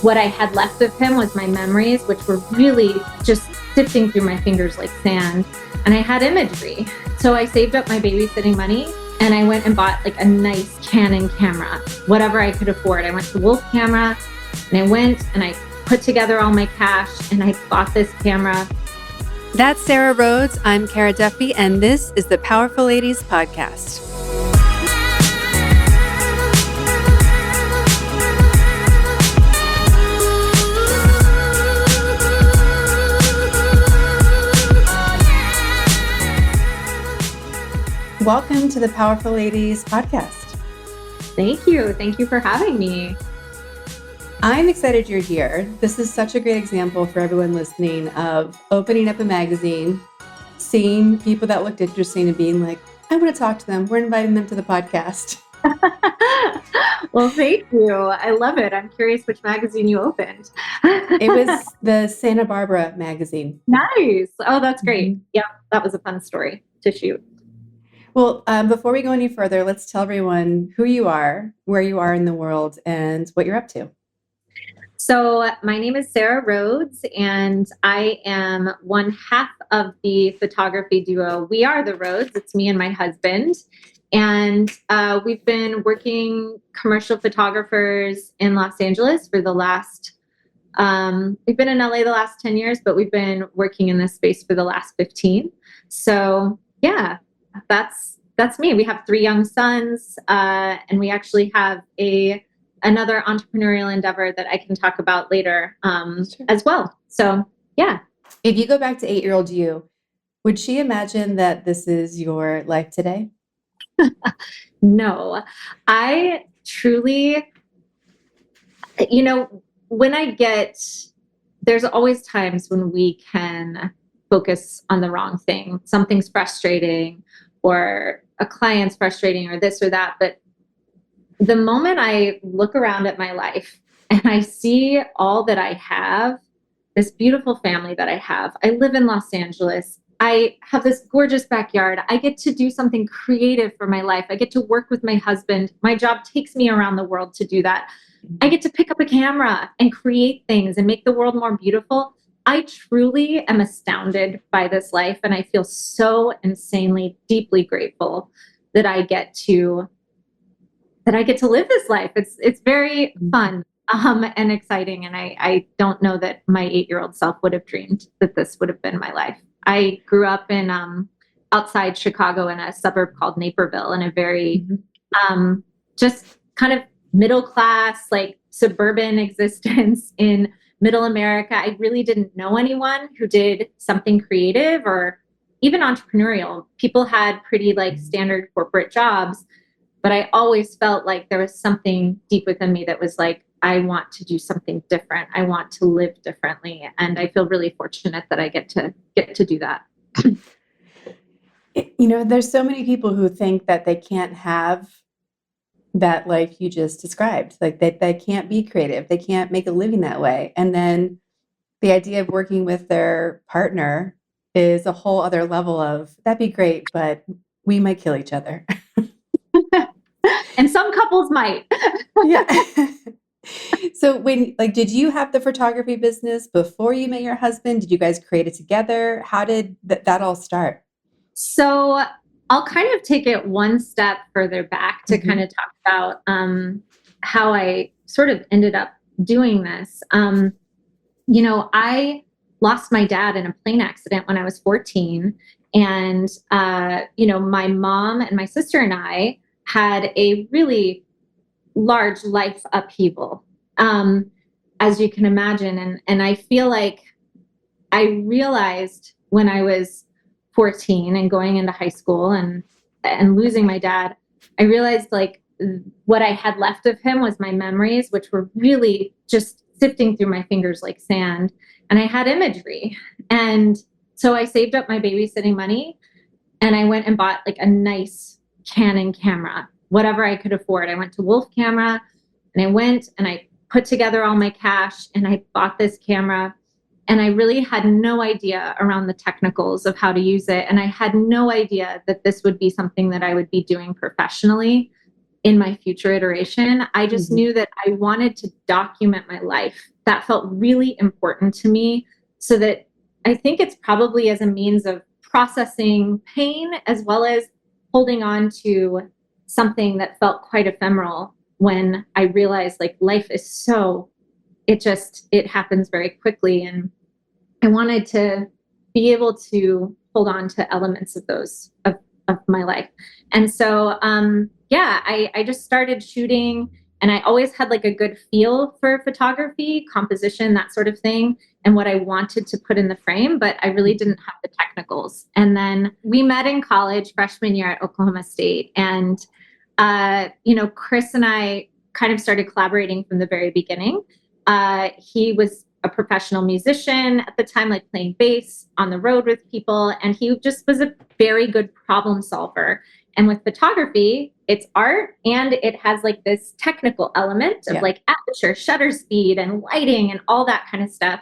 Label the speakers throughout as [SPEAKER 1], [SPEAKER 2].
[SPEAKER 1] What I had left of him was my memories, which were really just sifting through my fingers like sand. And I had imagery. So I saved up my babysitting money and I went and bought like a nice Canon camera, whatever I could afford. I went to Wolf Camera and I went and I put together all my cash and I bought this camera.
[SPEAKER 2] That's Sarah Rhoads. I'm Cara Duffy, and this is the Powerful Ladies Podcast. Welcome to the Powerful Ladies Podcast.
[SPEAKER 1] Thank you. Thank you for having me.
[SPEAKER 2] I'm excited you're here. This is such a great example for everyone listening of opening up a magazine, seeing people that looked interesting and being like, I want to talk to them. We're inviting them to the podcast.
[SPEAKER 1] Well, thank you. I love it. I'm curious which magazine you opened.
[SPEAKER 2] It was the Santa Barbara magazine.
[SPEAKER 1] Nice. Oh, that's great. Yeah, that was a fun story to shoot.
[SPEAKER 2] Well, before we go any further, let's tell everyone who you are, where you are in the world, and what you're up to.
[SPEAKER 1] So my name is Sarah Rhoads, and I am one half of the photography duo We Are the Rhoads. It's me and my husband. And we've been working commercial photographers in Los Angeles for the last, we've been in LA the last 10 years, but we've been working in this space for the last 15. So yeah, that's me. We have 3 young sons, and we actually have another entrepreneurial endeavor that I can talk about later as well. So yeah.
[SPEAKER 2] If you go back to 8-year-old you, would she imagine that this is your life today?
[SPEAKER 1] No, I truly, there's always times when we can focus on the wrong thing. Something's frustrating or a client's frustrating or this or that. But the moment I look around at my life and I see all that I have, this beautiful family that I live in Los Angeles. I have this gorgeous backyard. I get to do something creative for my life. I get to work with my husband. My job takes me around the world to do that. I get to pick up a camera and create things and make the world more beautiful. I truly am astounded by this life. And I feel so insanely, deeply grateful that I get to live this life. It's very fun and exciting. And I don't know that my 8-year-old self would have dreamed that this would have been my life. I grew up in outside Chicago in a suburb called Naperville, in a very just kind of middle class, like suburban existence in middle America. I really didn't know anyone who did something creative or even entrepreneurial. People had pretty like standard corporate jobs, but I always felt like there was something deep within me that was like, I want to do something different. I want to live differently. And I feel really fortunate that I get to do that.
[SPEAKER 2] There's so many people who think that they can't have that life you just described, like they can't be creative. They can't make a living that way. And then the idea of working with their partner is a whole other level of, that'd be great, but we might kill each other.
[SPEAKER 1] And some couples might.
[SPEAKER 2] Yeah. So did you have the photography business before you met your husband? Did you guys create it together? How did that all start?
[SPEAKER 1] So I'll kind of take it one step further back to kind of talk about how I sort of ended up doing this. I lost my dad in a plane accident when I was 14. And, my mom and my sister and I had a really large life upheaval, as you can imagine. And I feel like I realized when I was 14 and going into high school and losing my dad, I realized like what I had left of him was my memories, which were really just sifting through my fingers like sand. And I had imagery. And so I saved up my babysitting money and I went and bought like a nice Canon camera, whatever I could afford. I went to Wolf Camera and I went and I put together all my cash and I bought this camera. And I really had no idea around the technicals of how to use it. And I had no idea that this would be something that I would be doing professionally in my future iteration. I just knew that I wanted to document my life that felt really important to me, so that I think it's probably as a means of processing pain as well as holding on to something that felt quite ephemeral when I realized like life is so, it happens very quickly. And I wanted to be able to hold on to elements of those of my life. And so, I just started shooting, and I always had like a good feel for photography, composition, that sort of thing, and what I wanted to put in the frame, but I really didn't have the technicals. And then we met in college, freshman year at Oklahoma State. And, Chris and I kind of started collaborating from the very beginning. He was a professional musician at the time, like playing bass on the road with people. And he just was a very good problem solver. And with photography, it's art, and it has like this technical element of like aperture, shutter speed, and lighting, and all that kind of stuff.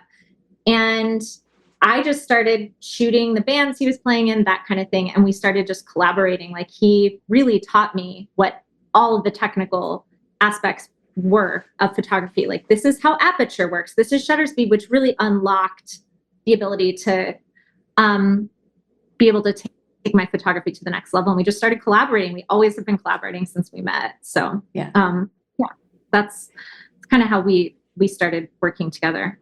[SPEAKER 1] And I just started shooting the bands he was playing in, that kind of thing. And we started just collaborating. Like, he really taught me what all of the technical aspects were of photography. Like, this is how aperture works. This is shutter speed, which really unlocked the ability to be able to take my photography to the next level. And we just started collaborating. We always have been collaborating since we met. So that's kind of how we started working together.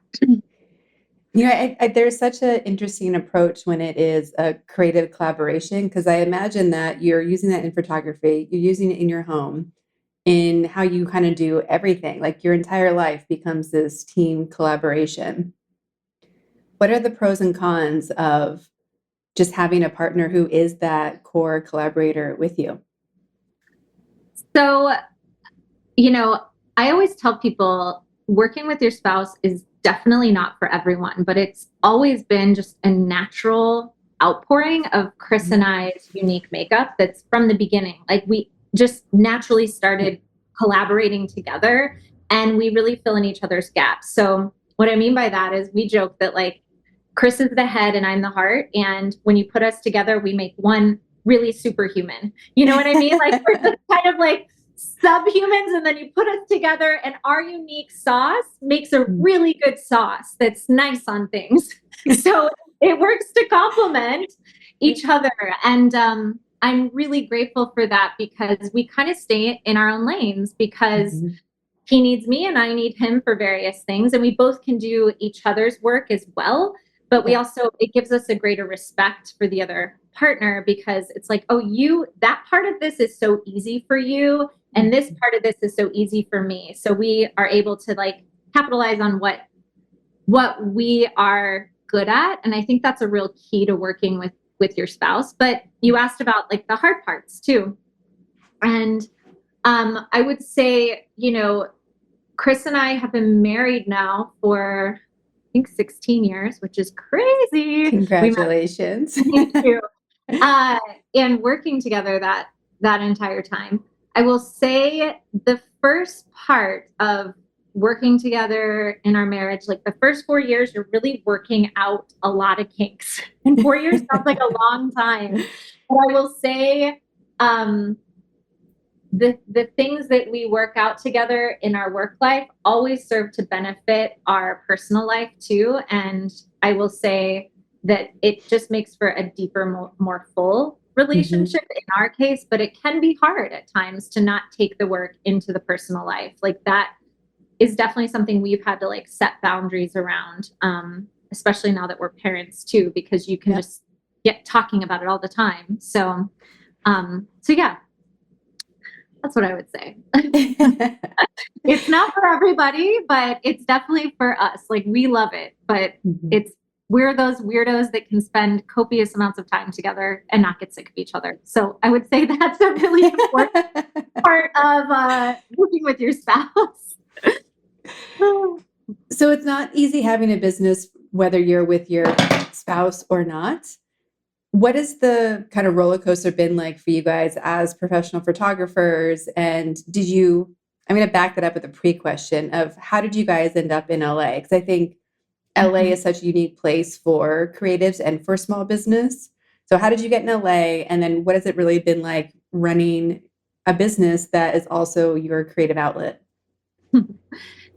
[SPEAKER 2] There's such an interesting approach when it is a creative collaboration, because I imagine that you're using that in photography, you're using it in your home, in how you kind of do everything. Like, your entire life becomes this team collaboration. What are the pros and cons of just having a partner who is that core collaborator with you?
[SPEAKER 1] So, I always tell people working with your spouse is definitely not for everyone, but it's always been just a natural outpouring of Chris and I's unique makeup that's from the beginning. Like, we just naturally started collaborating together, and we really fill in each other's gaps. So what I mean by that is, we joke that like Chris is the head and I'm the heart. And when you put us together, we make one really superhuman. You know what I mean? Like, we're just kind of like subhumans, and then you put us together, and our unique sauce makes a really good sauce that's nice on things. So it works to complement each other. And I'm really grateful for that, because we kind of stay in our own lanes, because he needs me and I need him for various things. And we both can do each other's work as well. But we also, it gives us a greater respect for the other partner, because it's like, oh, that part of this is so easy for you, and this part of this is so easy for me. So we are able to like capitalize on what we are good at. And I think that's a real key to working with your spouse. But you asked about like the hard parts too. And I would say, Chris and I have been married now for, I think, 16 years, which is crazy.
[SPEAKER 2] Congratulations.
[SPEAKER 1] Thank you. And working together that entire time. I will say the first part of working together in our marriage, like the first 4 years, you're really working out a lot of kinks. And 4 years sounds like a long time. But I will say, the things that we work out together in our work life always serve to benefit our personal life too. And I will say that it just makes for a deeper, more full relationship in our case, but it can be hard at times to not take the work into the personal life. Like, that is definitely something we've had to like set boundaries around, especially now that we're parents too, because you can just get talking about it all the time. So yeah. That's what I would say. It's not for everybody, but it's definitely for us. Like, we love it, but we're those weirdos that can spend copious amounts of time together and not get sick of each other. So I would say that's a really important part of working with your spouse.
[SPEAKER 2] So it's not easy having a business, whether you're with your spouse or not. What has the kind of roller coaster been like for you guys as professional photographers? And I'm going to back that up with a pre-question of, how did you guys end up in LA? Because I think LA is such a unique place for creatives and for small business. So how did you get in LA? And then what has it really been like running a business that is also your creative outlet?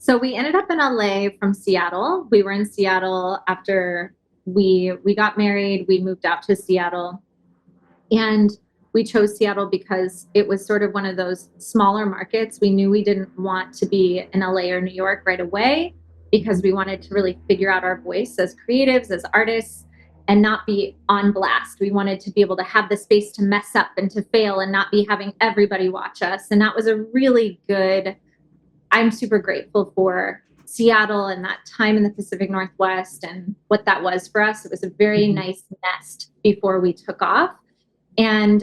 [SPEAKER 1] So we ended up in LA from Seattle. We were in Seattle after we got married. We moved out to Seattle, and we chose Seattle because it was sort of one of those smaller markets. We knew we didn't want to be in LA or New York right away because we wanted to really figure out our voice as creatives, as artists, and not be on blast. We wanted to be able to have the space to mess up and to fail and not be having everybody watch us. And that was a really good, I'm super grateful for Seattle and that time in the Pacific Northwest and what that was for us. It was a very nice nest before we took off. And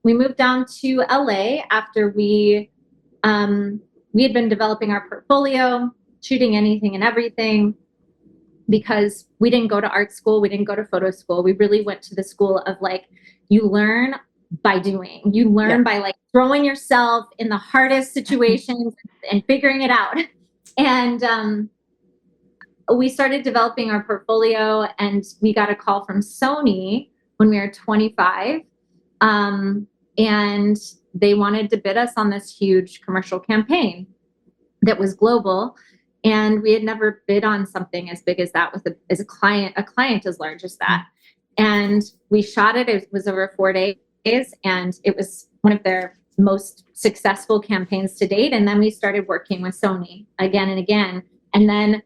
[SPEAKER 1] we moved down to LA after we had been developing our portfolio, shooting anything and everything, because we didn't go to art school. We didn't go to photo school. We really went to the school of like, you learn by doing. You learn by like throwing yourself in the hardest situations and figuring it out. And we started developing our portfolio, and we got a call from Sony when we were 25. And they wanted to bid us on this huge commercial campaign that was global. And we had never bid on something as big as that with a client as large as that. And we shot it. It was over 4 days, and it was one of their most successful campaigns to date. And then we started working with Sony again and again. And then,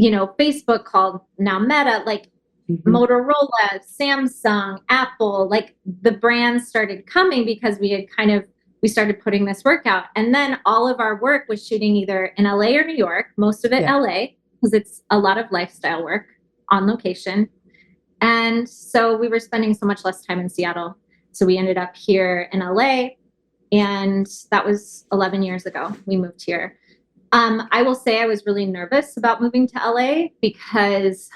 [SPEAKER 1] Facebook called, now Meta, like Motorola, Samsung, Apple, like the brands started coming because we started putting this work out. And then all of our work was shooting either in LA or New York, most of it LA, because it's a lot of lifestyle work on location. And so we were spending so much less time in Seattle. So we ended up here in LA, and that was 11 years ago. We moved here. I will say I was really nervous about moving to LA because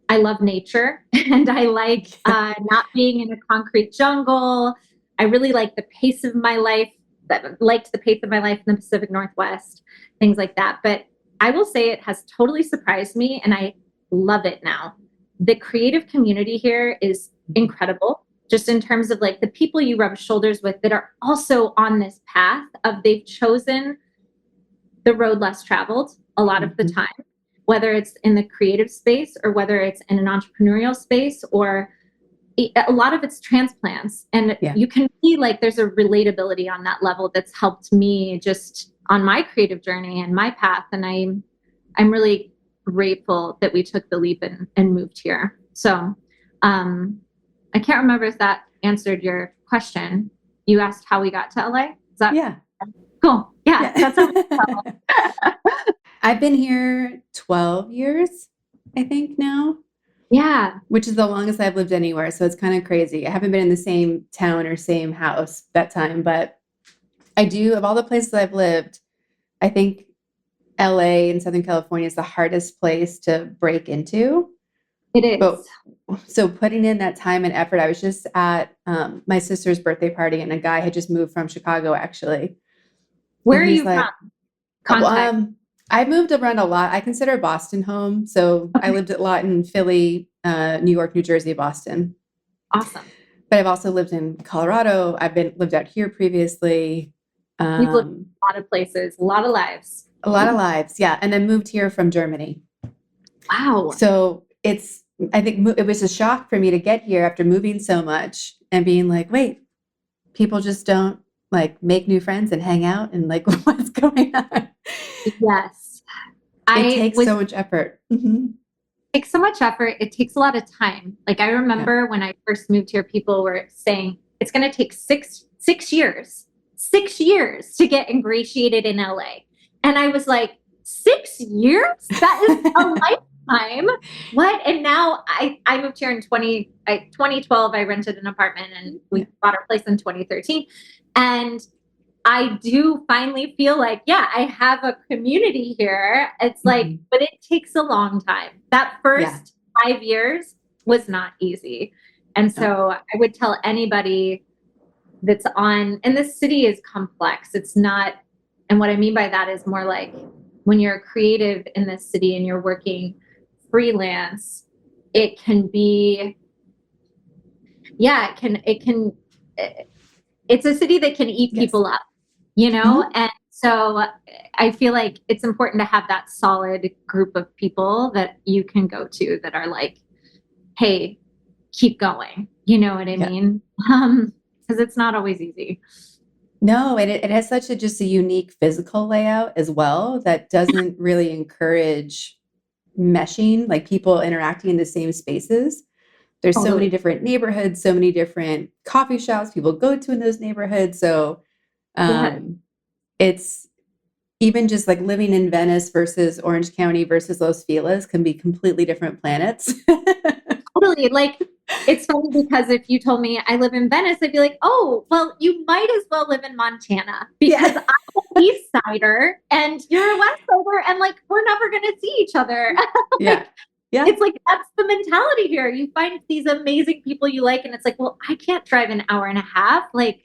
[SPEAKER 1] I love nature and I like not being in a concrete jungle. I really like the pace of my life, liked the pace of my life in the Pacific Northwest, things like that. But I will say it has totally surprised me, and I love it now. The creative community here is incredible, just in terms of like the people you rub shoulders with that are also on this path of they've chosen the road less traveled a lot of the time, whether it's in the creative space or whether it's in an entrepreneurial space, or a lot of it's transplants. And you can see like there's a relatability on that level that's helped me just on my creative journey and my path. And I'm really grateful that we took the leap and moved here. So I can't remember if that answered your question. You asked how we got to LA. Is that cool? Yeah. That's
[SPEAKER 2] I've been here 12 years, I think now.
[SPEAKER 1] Yeah.
[SPEAKER 2] Which is the longest I've lived anywhere. So it's kind of crazy. I haven't been in the same town or same house that time, but I do, of all the places I've lived, I think LA and Southern California is the hardest place to break into.
[SPEAKER 1] It is.
[SPEAKER 2] But, so putting in that time and effort, I was just at my sister's birthday party, and a guy had just moved from Chicago, actually.
[SPEAKER 1] Where are you from?
[SPEAKER 2] I moved around a lot. I consider Boston home. So I lived a lot in Philly, New York, New Jersey, Boston.
[SPEAKER 1] Awesome.
[SPEAKER 2] But I've also lived in Colorado. Lived out here previously.
[SPEAKER 1] You've lived in a lot of places, a lot of lives.
[SPEAKER 2] A lot of lives, yeah. And then moved here from Germany.
[SPEAKER 1] Wow.
[SPEAKER 2] So I think it was a shock for me to get here after moving so much and being like, wait, people just don't like make new friends and hang out, and like, what's going on?
[SPEAKER 1] Yes.
[SPEAKER 2] It takes so much effort.
[SPEAKER 1] It takes so much effort. It takes a lot of time. Like I remember when I first moved here, people were saying it's going to take six years to get ingratiated in LA. And I was like, 6 years? That is a lifetime. What? And now I moved here in 2012. I rented an apartment, and we bought our place in 2013. And I do finally feel like, I have a community here. It's like, but it takes a long time. That first 5 years was not easy. And so I would tell anybody and this city is complex. It's not, and what I mean by that is more like when you're a creative in this city and you're working freelance, it can be, it's a city that can eat people up, and So I feel like it's important to have that solid group of people that you can go to that are like, hey, keep going. You know what I
[SPEAKER 2] Yeah.
[SPEAKER 1] mean? Because it's not always easy.
[SPEAKER 2] No, and it has such a just a unique physical layout as well that doesn't really encourage meshing, like people interacting in the same spaces. There's so many
[SPEAKER 1] Totally.
[SPEAKER 2] different neighborhoods, so many different coffee shops people go to in those neighborhoods. So
[SPEAKER 1] Yeah.
[SPEAKER 2] um, it's even just like living in Venice versus Orange County versus Los Feliz can be completely different planets.
[SPEAKER 1] Totally. Like, it's funny because if you told me I live in Venice, I'd be like, oh, well, you might as well live in Montana because
[SPEAKER 2] Yeah.
[SPEAKER 1] I'm an East Sider and you're a West Sider, and like, we're never going to see each other.
[SPEAKER 2] Yeah.
[SPEAKER 1] Like,
[SPEAKER 2] Yeah.
[SPEAKER 1] it's like, that's the mentality here. You find these amazing people you like, and it's like, well, I can't drive an hour and a half. Like,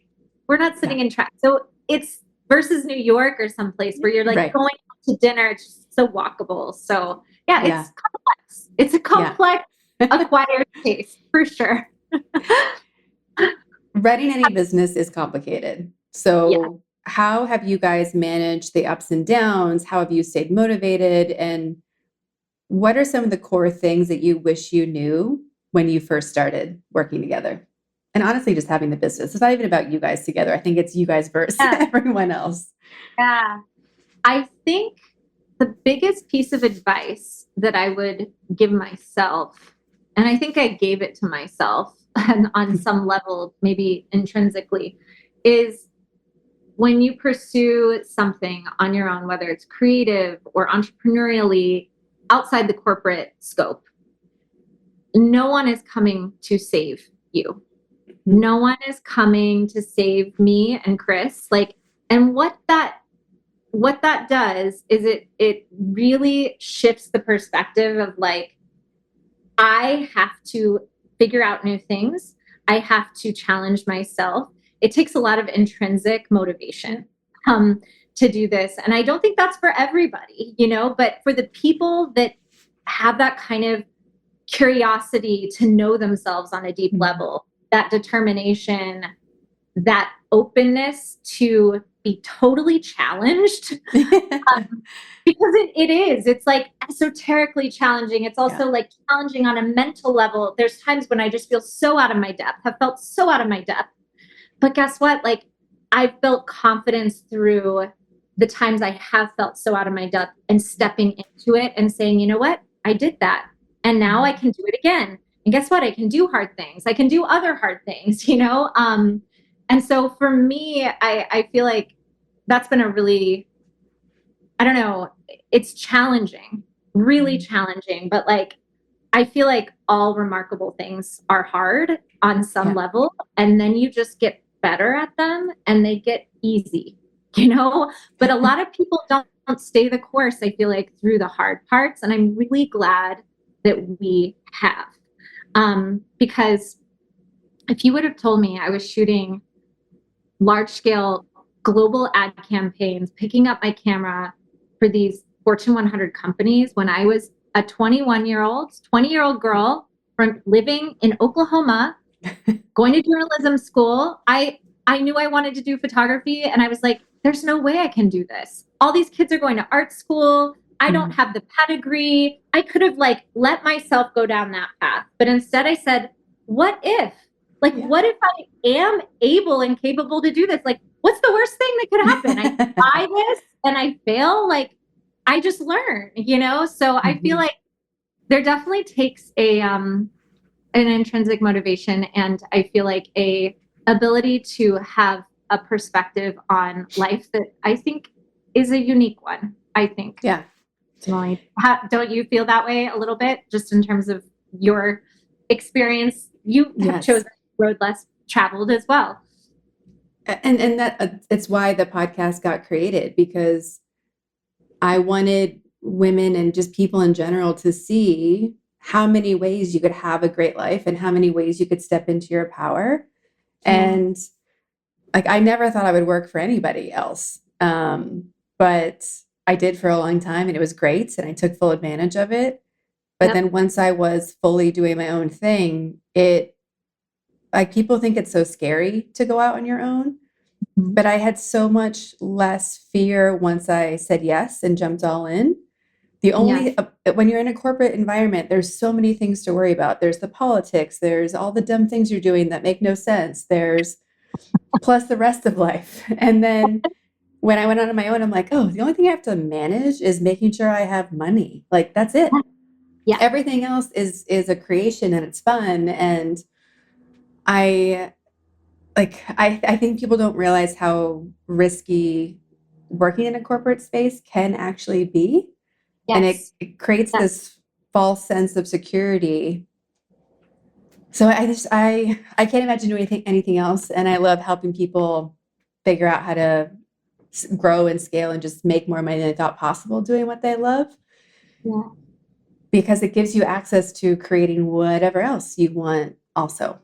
[SPEAKER 1] we're not
[SPEAKER 2] Yeah.
[SPEAKER 1] sitting in traffic. So it's versus New York or someplace where you're like
[SPEAKER 2] Right.
[SPEAKER 1] going out to dinner, it's just so walkable. So yeah,
[SPEAKER 2] Yeah.
[SPEAKER 1] it's complex. It's a
[SPEAKER 2] Yeah.
[SPEAKER 1] complex acquired taste for sure.
[SPEAKER 2] Running any business is complicated.
[SPEAKER 1] Yeah.
[SPEAKER 2] So, how have you guys managed the ups and downs? How have you stayed motivated? And what are some of the core things that you wish you knew when you first started working together? And honestly, just having the business. It's not even about you guys together. I think it's you guys versus
[SPEAKER 1] Yeah.
[SPEAKER 2] everyone else.
[SPEAKER 1] Yeah. I think the biggest piece of advice that I would give myself, and I think I gave it to myself and on some level, maybe intrinsically, is when you pursue something on your own, whether it's creative or entrepreneurially outside the corporate scope, no one is coming to save you. No one is coming to save me and Chris. Like, and what that does is it really shifts the perspective of like, I have to figure out new things. I have to challenge myself. It takes a lot of intrinsic motivation um, to do this. And I don't think that's for everybody, but for the people that have that kind of curiosity to know themselves on a deep level, that determination, that openness to be totally challenged. Because it is. It's like esoterically challenging. It's
[SPEAKER 2] Yeah.
[SPEAKER 1] also like challenging on a mental level. There's times when I just feel so out of my depth, have felt so out of my depth. But guess what? Like, I've built confidence through the times I have felt so out of my depth and stepping into it and saying, you know what? I did that. And now I can do it again. And guess what? I can do hard things. I can do other hard things, And so for me, I feel like that's been a really, I don't know, it's challenging, really challenging, but like, I feel like all remarkable things are hard on some
[SPEAKER 2] Yeah.
[SPEAKER 1] level, and then you just get better at them and they get easy, But a lot of people don't stay the course, I feel like, through the hard parts. And I'm really glad that we have. Because if you would have told me I was shooting large scale global ad campaigns, picking up my camera for these Fortune 100 companies when I was a 20-year-old girl from living in Oklahoma, going to journalism school. I knew I wanted to do photography, and I was like, there's no way I can do this. All these kids are going to art school. I don't have the pedigree. I could have like let myself go down that path. But instead I said, what if? Like, what if I am able and capable to do this? Like, what's the worst thing that could happen? I try this and I fail. Like, I just learn, So I feel like there definitely takes an intrinsic motivation, and I feel like a ability to have a perspective on life that I think is a unique one. I think.
[SPEAKER 2] Yeah.
[SPEAKER 1] Don't you feel that way a little bit, just in terms of your experience? You have
[SPEAKER 2] Yes.
[SPEAKER 1] chosen road less traveled as well.
[SPEAKER 2] And that it's why the podcast got created, because I wanted women and just people in general to see how many ways you could have a great life and how many ways you could step into your power. And like, I never thought I would work for anybody else. But I did for a long time, and it was great. And I took full advantage of it. But then once I was fully doing my own thing, like, people think it's so scary to go out on your own. But I had so much less fear once I said yes and jumped all in. The
[SPEAKER 1] Yes.
[SPEAKER 2] only, when you're in a corporate environment, there's so many things to worry about. There's the politics, there's all the dumb things you're doing that make no sense. There's plus the rest of life. And then when I went out on my own, I'm like, oh, the only thing I have to manage is making sure I have money. Like that's it.
[SPEAKER 1] Yeah.
[SPEAKER 2] Everything else is a creation and it's fun. And I I think people don't realize how risky working in a corporate space can actually be. And
[SPEAKER 1] Yes.
[SPEAKER 2] it creates
[SPEAKER 1] Yes.
[SPEAKER 2] this false sense of security. So I can't imagine doing anything else. And I love helping people figure out how to grow and scale and just make more money than they thought possible doing what they love.
[SPEAKER 1] Yeah.
[SPEAKER 2] Because it gives you access to creating whatever else you want also.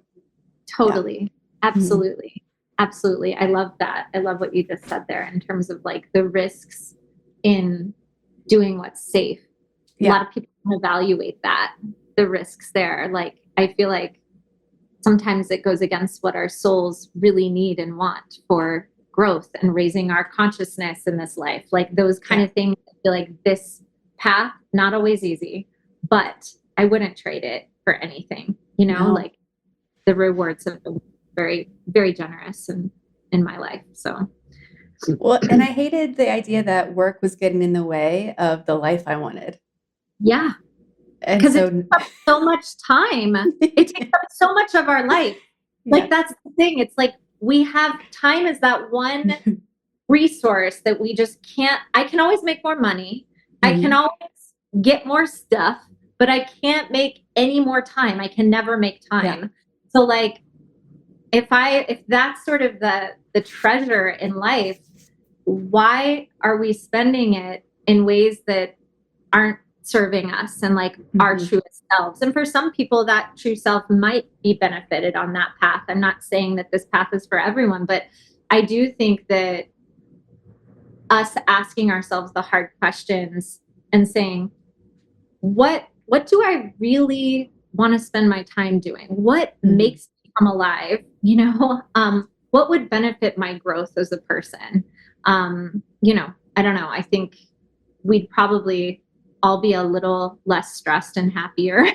[SPEAKER 1] Totally.
[SPEAKER 2] Yeah.
[SPEAKER 1] Absolutely. Absolutely. I love that. I love what you just said there in terms of like the risks in doing what's safe. A lot of people don't evaluate that, the risks there. Like, I feel like sometimes it goes against what our souls really need and want for growth and raising our consciousness in this life. Like those kind of things. I feel like this path, not always easy, but I wouldn't trade it for anything,
[SPEAKER 2] No.
[SPEAKER 1] like the rewards have been very, very generous in my life. So,
[SPEAKER 2] Well, and I hated the idea that work was getting in the way of the life I wanted.
[SPEAKER 1] yeah,
[SPEAKER 2] And
[SPEAKER 1] because it
[SPEAKER 2] so
[SPEAKER 1] takes up so much time. It takes up so much of our life. Like that's the thing. It's like we have time as that one resource that we just can't. I can always make more money. I can always get more stuff, but I can't make any more time. I can never make time. So like if that's sort of the treasure in life, why are we spending it in ways that aren't serving us and like our truest selves? And for some people that true self might be benefited on that path. I'm not saying that this path is for everyone, but I do think that us asking ourselves the hard questions and saying, what do I really want to spend my time doing? What makes me come alive? What would benefit my growth as a person? I don't know. I think we'd probably all be a little less stressed and happier.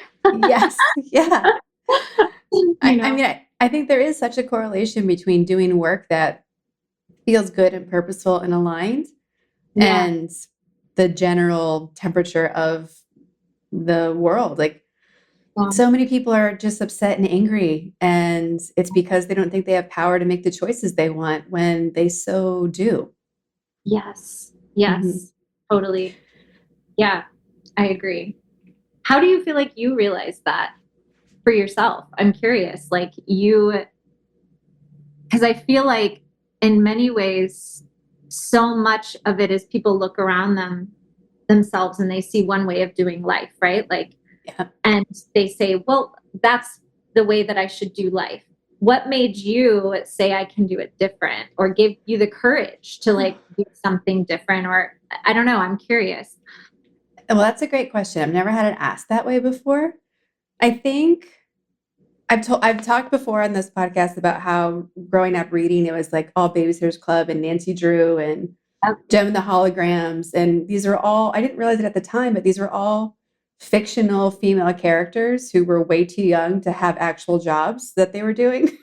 [SPEAKER 2] Yes. Yeah. I mean, I think there is such a correlation between doing work that feels good and purposeful and aligned and the general temperature of the world. Like so many people are just upset and angry, and it's because they don't think they have power to make the choices they want when they so do.
[SPEAKER 1] Yes. Totally. Yeah, I agree. How do you feel like you realized that for yourself? I'm curious, like because I feel like in many ways, so much of it is people look around themselves and they see one way of doing life, right? Like, and they say, well, that's the way that I should do life. What made you say I can do it different, or give you the courage to like do something different? Or I don't know. I'm curious.
[SPEAKER 2] Well, that's a great question. I've never had it asked that way before. I think I've talked before on this podcast about how growing up reading, it was like all Babysitter's Club and Nancy Drew and Jem and the Holograms. And these are all, I didn't realize it at the time, but these were all fictional female characters who were way too young to have actual jobs that they were doing.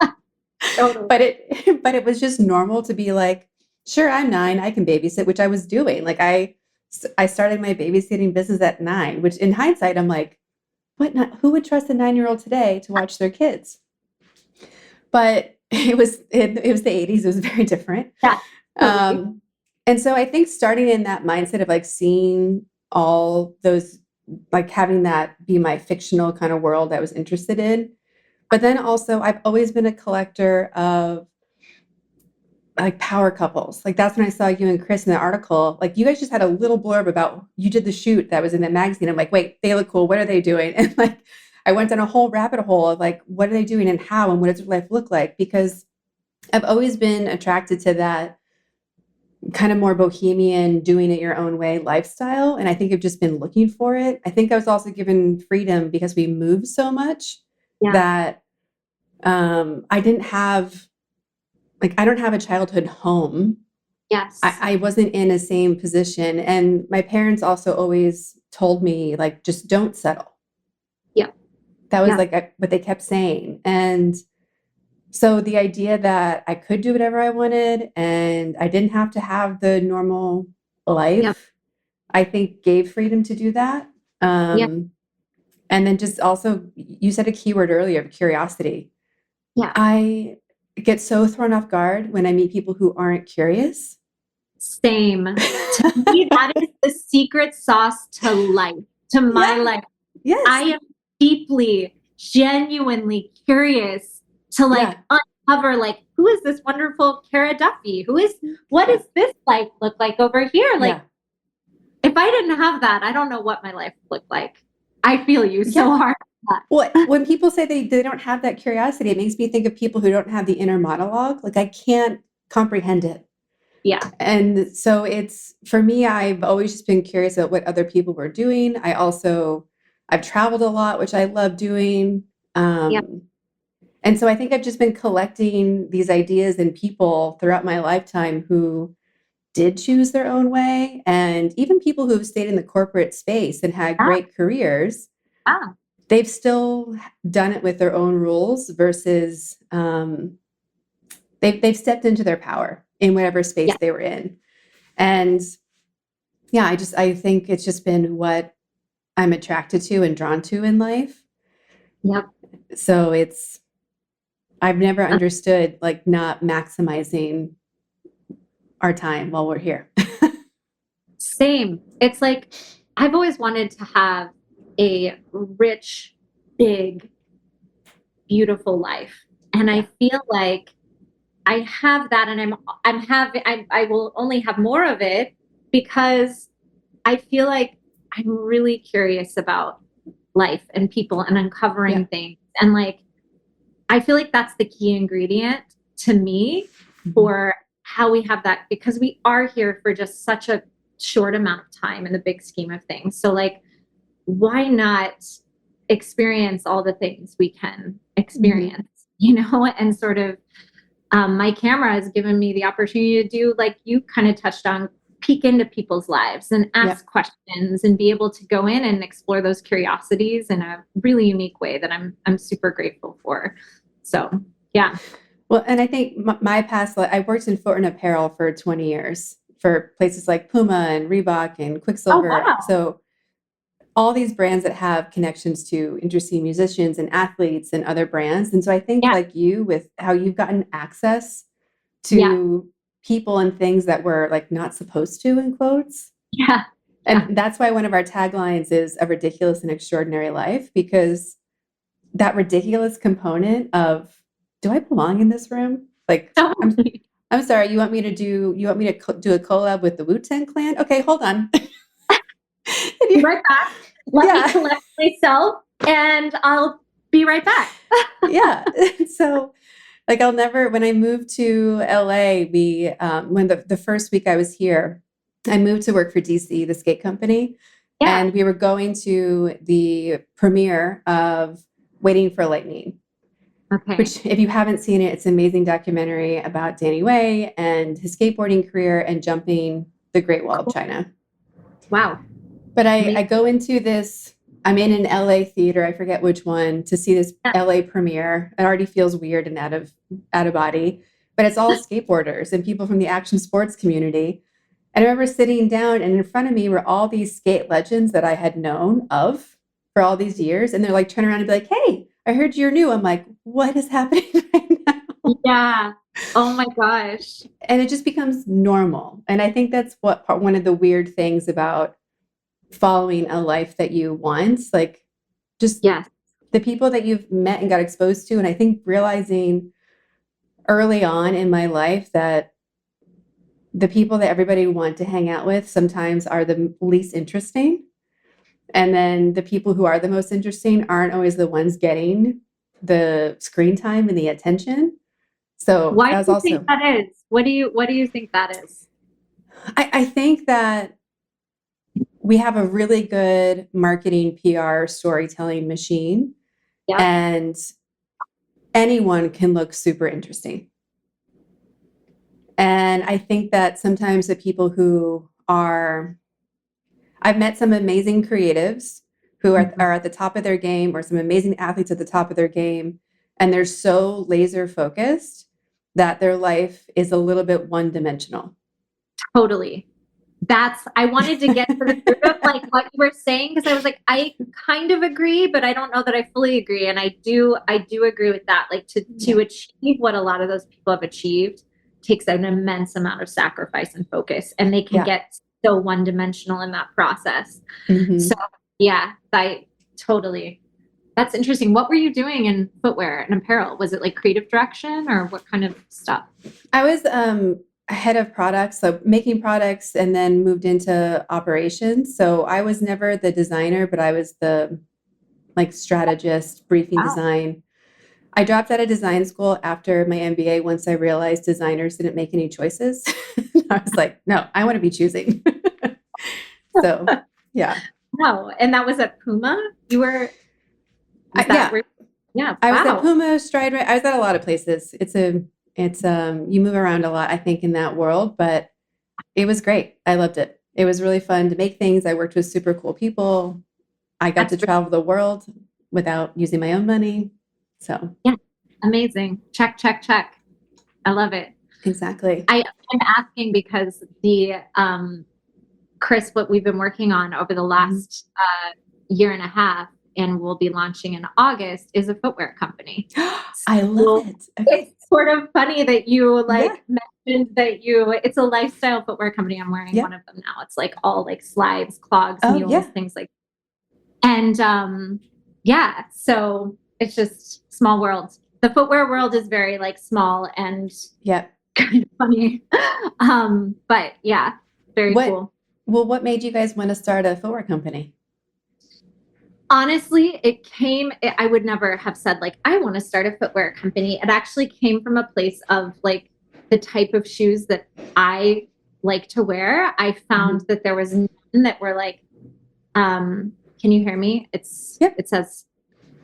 [SPEAKER 2] But it was just normal to be like, sure, I'm 9, I can babysit, which I was doing. Like I started my babysitting business at 9, which in hindsight, I'm like, who would trust a 9-year-old today to watch their kids? But it was the 80s. It was very different.
[SPEAKER 1] Yeah, totally.
[SPEAKER 2] And so I think starting in that mindset of like seeing all those, like having that be my fictional kind of world I was interested in. But then also I've always been a collector of like power couples. Like that's when I saw you and Chris in the article. Like you guys just had a little blurb about you did the shoot that was in the magazine. I'm like, wait, they look cool. What are they doing? And like I went down a whole rabbit hole of like, what are they doing and how and what does their life look like? Because I've always been attracted to that kind of more bohemian, doing it your own way lifestyle. And I think I've just been looking for it. I think I was also given freedom because we move so much that I didn't have like, I don't have a childhood home.
[SPEAKER 1] Yes.
[SPEAKER 2] I wasn't in a same position. And my parents also always told me, like, just don't settle.
[SPEAKER 1] Yeah.
[SPEAKER 2] That was
[SPEAKER 1] Yeah.
[SPEAKER 2] like what they kept saying. And so the idea that I could do whatever I wanted and I didn't have to have the normal
[SPEAKER 1] Yep.
[SPEAKER 2] life, I think gave freedom to do that.
[SPEAKER 1] Yeah.
[SPEAKER 2] And then just also, you said a keyword earlier of curiosity.
[SPEAKER 1] Yeah.
[SPEAKER 2] I get so thrown off guard when I meet people who aren't curious.
[SPEAKER 1] Same. To me, that is the secret sauce to life, to my
[SPEAKER 2] Yeah.
[SPEAKER 1] life.
[SPEAKER 2] Yes.
[SPEAKER 1] I am deeply, genuinely curious to like uncover, like, who is this wonderful Cara Duffy? What does this life look like over here? Like, if I didn't have that, I don't know what my life looked like. I feel you so hard.
[SPEAKER 2] Well, when people say they don't have that curiosity, it makes me think of people who don't have the inner monologue. Like, I can't comprehend it.
[SPEAKER 1] Yeah.
[SPEAKER 2] And so for me, I've always just been curious about what other people were doing. I've traveled a lot, which I love doing. And so I think I've just been collecting these ideas and people throughout my lifetime who did choose their own way. And even people who have stayed in the corporate space and had great careers, they've still done it with their own rules versus they've stepped into their power in whatever space they were in. And I think it's just been what I'm attracted to and drawn to in life.
[SPEAKER 1] Yep.
[SPEAKER 2] So I've never understood like not maximizing our time while we're here.
[SPEAKER 1] Same. It's like, I've always wanted to have a rich, big, beautiful life. And I feel like I have that, and I will only have more of it because I feel like I'm really curious about life and people and uncovering things. And like, I feel like that's the key ingredient to me for how we have that, because we are here for just such a short amount of time in the big scheme of things. So like, why not experience all the things we can experience, and sort of, my camera has given me the opportunity to do, like you kind of touched on, peek into people's lives and ask questions and be able to go in and explore those curiosities in a really unique way that I'm super grateful for. So, yeah.
[SPEAKER 2] Well, and I think my past, I worked in foot and apparel for 20 years for places like Puma and Reebok and Quicksilver.
[SPEAKER 1] Oh, wow.
[SPEAKER 2] So all these brands that have connections to interesting musicians and athletes and other brands. And so I think like you, with how you've gotten access to people and things that were like not supposed to, in quotes.
[SPEAKER 1] Yeah.
[SPEAKER 2] And that's why one of our taglines is a ridiculous and extraordinary life, because that ridiculous component of, do I belong in this room? Like, I'm sorry, you want me to do a collab with the Wu-Tang Clan? Okay, hold on.
[SPEAKER 1] Be right back. Let me collect myself and I'll be right back.
[SPEAKER 2] So like, when I moved to LA, when the first week I was here, I moved to work for DC, the skate company. And we were going to the premiere of Waiting for Lightning.
[SPEAKER 1] Okay.
[SPEAKER 2] Which, if you haven't seen it, it's an amazing documentary about Danny Way and his skateboarding career and jumping the Great Wall of China.
[SPEAKER 1] Wow.
[SPEAKER 2] But I go into this, I'm in an LA theater, I forget which one, to see this LA premiere. It already feels weird and out of body, but it's all skateboarders and people from the action sports community. And I remember sitting down, and in front of me were all these skate legends that I had known of for all these years. And they're like, turn around and be like, hey, I heard you're new. I'm like, what is happening right now?
[SPEAKER 1] Yeah. Oh my gosh.
[SPEAKER 2] And it just becomes normal. And I think that's one of the weird things about following a life that you want, like just the people that you've met and got exposed to. And I think realizing early on in my life that the people that everybody want to hang out with sometimes are the least interesting. And then the people who are the most interesting aren't always the ones getting the screen time and the attention. So
[SPEAKER 1] why do you think that is? What do you think that is?
[SPEAKER 2] I think that we have a really good marketing, PR, storytelling machine, and anyone can look super interesting. And I think that sometimes the people who are, I've met some amazing creatives who are at the top of their game, or some amazing athletes at the top of their game, and they're so laser focused that their life is a little bit one-dimensional.
[SPEAKER 1] Totally. I wanted to get to the root of like what you were saying, because I was like, I kind of agree, but I don't know that I fully agree. And I do agree with that. Like to achieve what a lot of those people have achieved takes an immense amount of sacrifice and focus, and they can get so one-dimensional in that process.
[SPEAKER 2] Mhm.
[SPEAKER 1] So yeah, I totally. That's interesting. What were you doing in footwear and apparel? Was it like creative direction, or what kind of stuff?
[SPEAKER 2] I was head of products, so making products, and then moved into operations. So I was never the designer, but I was the like strategist, briefing
[SPEAKER 1] Wow.
[SPEAKER 2] design. I dropped out of design school after my MBA once I realized designers didn't make any choices. I was like, no, I want to be choosing. So yeah.
[SPEAKER 1] Wow. And that was at Puma? You were,
[SPEAKER 2] Yeah.
[SPEAKER 1] yeah.
[SPEAKER 2] I was
[SPEAKER 1] Wow.
[SPEAKER 2] at Puma, Stride. I was at a lot of places. It's you move around a lot, I think, in that world, but it was great. I loved it. It was really fun to make things. I worked with super cool people. I got to travel the world without using my own money. So
[SPEAKER 1] yeah, amazing. Check, check, check. I love it.
[SPEAKER 2] exactly.
[SPEAKER 1] I'm asking because the Chris, what we've been working on over the last year and a half, and we'll be launching in August, is a footwear company.
[SPEAKER 2] I love it. Okay.
[SPEAKER 1] It's sort of funny that you mentioned that it's a lifestyle footwear company. I'm wearing one of them now. It's like all like slides, clogs, mules, things like that. And yeah, so it's just small world. The footwear world is very like small and kind of funny. But yeah, very cool.
[SPEAKER 2] Well, what made you guys want to start a footwear company?
[SPEAKER 1] Honestly, I would never have said like, I want to start a footwear company. It actually came from a place of like the type of shoes that I like to wear. I found that there was none that were like, can you hear me? It says,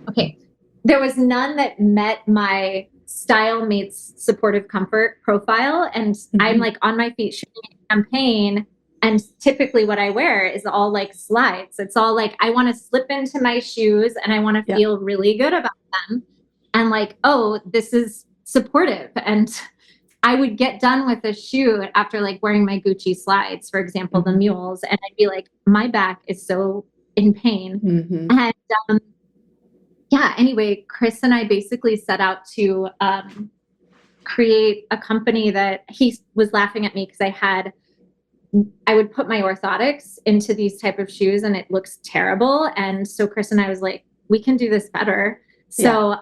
[SPEAKER 1] okay. There was none that met my style meets supportive comfort profile. And I'm like on my feet shooting a campaign. And typically what I wear is all like slides. It's all like, I want to slip into my shoes and I want to feel really good about them. And like, oh, this is supportive. And I would get done with a shoot after like wearing my Gucci slides, for example, the mules. And I'd be like, my back is so in pain. And yeah, anyway, Chris and I basically set out to create a company that he was laughing at me because I would put my orthotics into these type of shoes and it looks terrible. And so Chris and I was like, we can do this better. So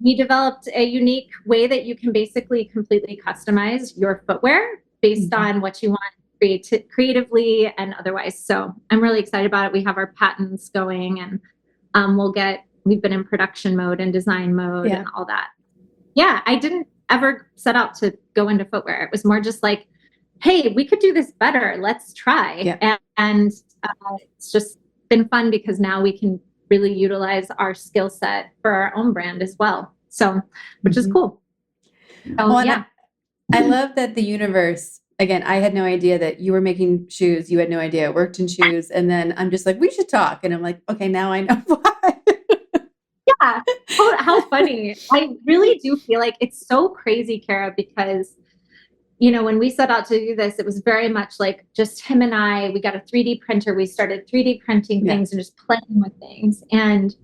[SPEAKER 1] we developed a unique way that you can basically completely customize your footwear based on what you want creatively and otherwise. So I'm really excited about it. We have our patents going, and we've been in production mode and design mode and all that. Yeah, I didn't ever set out to go into footwear. It was more just like, hey, we could do this better. Let's try. And it's just been fun because now we can really utilize our skill set for our own brand as well. So, which is cool. So,
[SPEAKER 2] well, I love that the universe, again, I had no idea that you were making shoes. You had no idea I worked in shoes. And then I'm just like, we should talk. And I'm like, okay, now I know why.
[SPEAKER 1] Yeah. How funny. I really do feel like it's so crazy, Kara, because when we set out to do this, it was very much like just him and I. We got a 3D printer. We started 3D printing things and just playing with things. And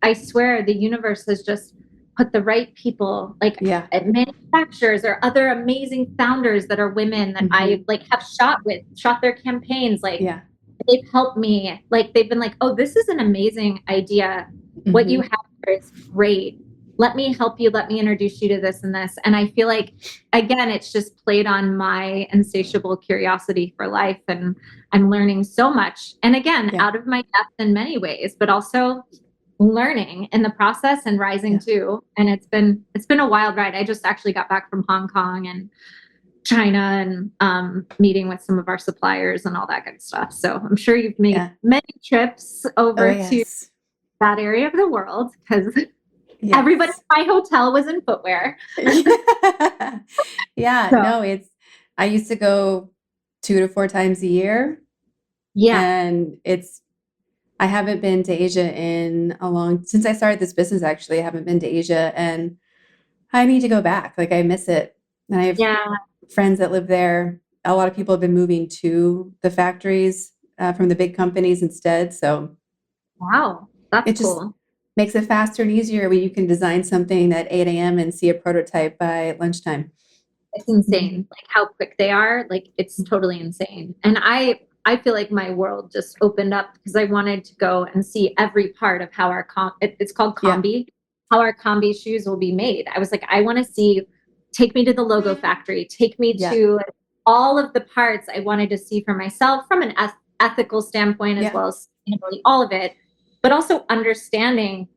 [SPEAKER 1] I swear the universe has just put the right people, like at manufacturers or other amazing founders that are women that I like have shot their campaigns. Like they've helped me. Like they've been like, oh, this is an amazing idea. What you have here is great. Let me help you. Let me introduce you to this and this. And I feel like, again, it's just played on my insatiable curiosity for life. And I'm learning so much. And again, out of my depth in many ways, but also learning in the process and rising too. And it's been a wild ride. I just actually got back from Hong Kong and China and meeting with some of our suppliers and all that good stuff. So I'm sure you've made many trips over to that area of the world because everybody in my hotel was in footwear.
[SPEAKER 2] No, I used to go 2 to 4 times a year,
[SPEAKER 1] Yeah.
[SPEAKER 2] and I haven't been to Asia since I started this business, actually. I haven't been to Asia, and I need to go back. Like, I miss it. And I have
[SPEAKER 1] Yeah.
[SPEAKER 2] friends that live there. A lot of people have been moving to the factories from the big companies instead. So
[SPEAKER 1] Wow. That's
[SPEAKER 2] it just
[SPEAKER 1] cool.
[SPEAKER 2] makes it faster and easier when you can design something at 8 a.m. and see a prototype by lunchtime.
[SPEAKER 1] It's insane, like how quick they are. Like it's totally insane. And I feel like my world just opened up because I wanted to go and see every part of how our it's called
[SPEAKER 2] Yeah.
[SPEAKER 1] Commbi, how our Commbi shoes will be made. I was like, I want to see, take me to the logo factory, take me
[SPEAKER 2] Yeah.
[SPEAKER 1] to all of the parts I wanted to see for myself from an ethical standpoint as
[SPEAKER 2] Yeah.
[SPEAKER 1] well as sustainability, all of it, but also understanding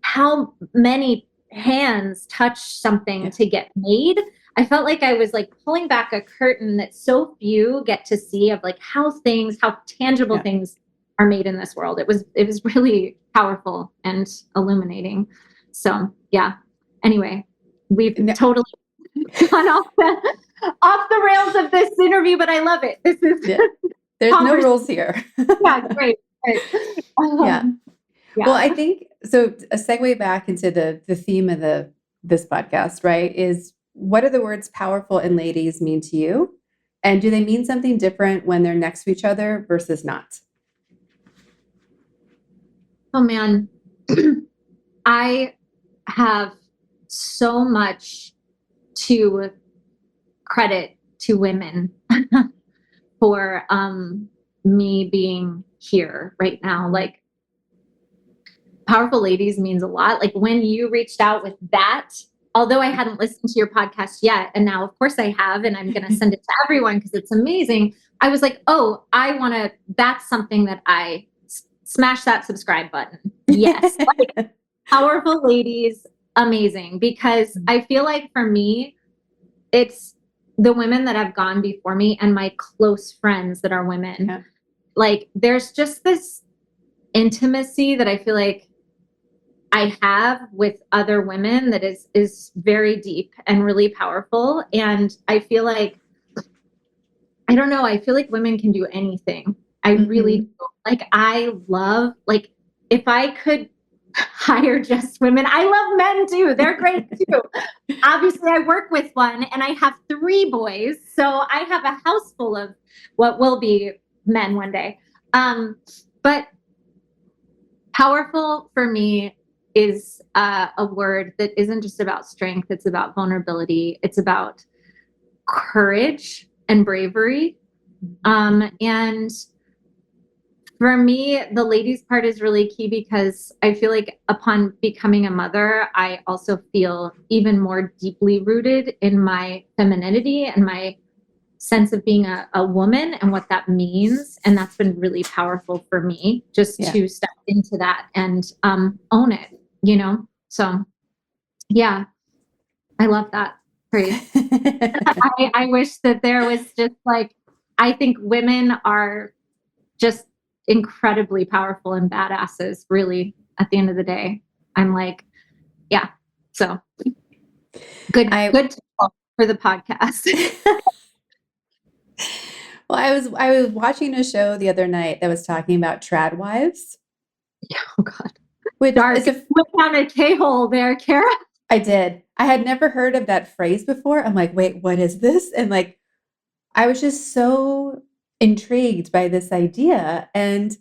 [SPEAKER 1] how many hands touch something
[SPEAKER 2] Yeah.
[SPEAKER 1] to get made. I felt like I was like pulling back a curtain that so few get to see of like how tangible
[SPEAKER 2] Yeah.
[SPEAKER 1] things are made in this world. It was really powerful and illuminating. So yeah. Anyway, we've
[SPEAKER 2] No,
[SPEAKER 1] totally gone off the rails of this interview, but I love it. This is
[SPEAKER 2] yeah. There's no rules here.
[SPEAKER 1] yeah, great.
[SPEAKER 2] Yeah.
[SPEAKER 1] Yeah.
[SPEAKER 2] Well, I think so. A segue back into the theme of this podcast, right? Is what do the words "powerful" and "ladies" mean to you, and do they mean something different when they're next to each other versus not?
[SPEAKER 1] Oh man, I have so much to credit to women for me being here right now. Like powerful ladies means a lot. Like when you reached out with that, although I hadn't listened to your podcast yet, and now of course I have, and I'm going to send it to everyone because it's amazing. I was like, oh, that's something that I smash that subscribe button. Yes. Like, powerful ladies, amazing. Because I feel like for me, it's the women that have gone before me and my close friends that are women.
[SPEAKER 2] Yeah.
[SPEAKER 1] Like there's just this intimacy that I feel like I have with other women that is very deep and really powerful. And I feel like, I don't know, I feel like women can do anything. I really do. Like I love, like if I could hire just women, I love men too. They're great too. Obviously I work with one and I have 3 boys. So I have a house full of what will be men one day. But powerful for me is a word that isn't just about strength. It's about vulnerability. It's about courage and bravery. And for me, the ladies part is really key because I feel like upon becoming a mother, I also feel even more deeply rooted in my femininity and my sense of being a woman and what that means. And that's been really powerful for me just to step into that and own it, you know? So yeah, I love that phrase. I wish that there was just like, I think women are just incredibly powerful and badasses, really, at the end of the day. I'm like, yeah. So good for the podcast.
[SPEAKER 2] Well, I was watching a show the other night that was talking about trad wives.
[SPEAKER 1] Oh God.
[SPEAKER 2] Which
[SPEAKER 1] Dark.
[SPEAKER 2] is
[SPEAKER 1] Went down a K-hole there, Kara.
[SPEAKER 2] I did. I had never heard of that phrase before. I'm like, wait, what is this? And like, I was just so intrigued by this idea. And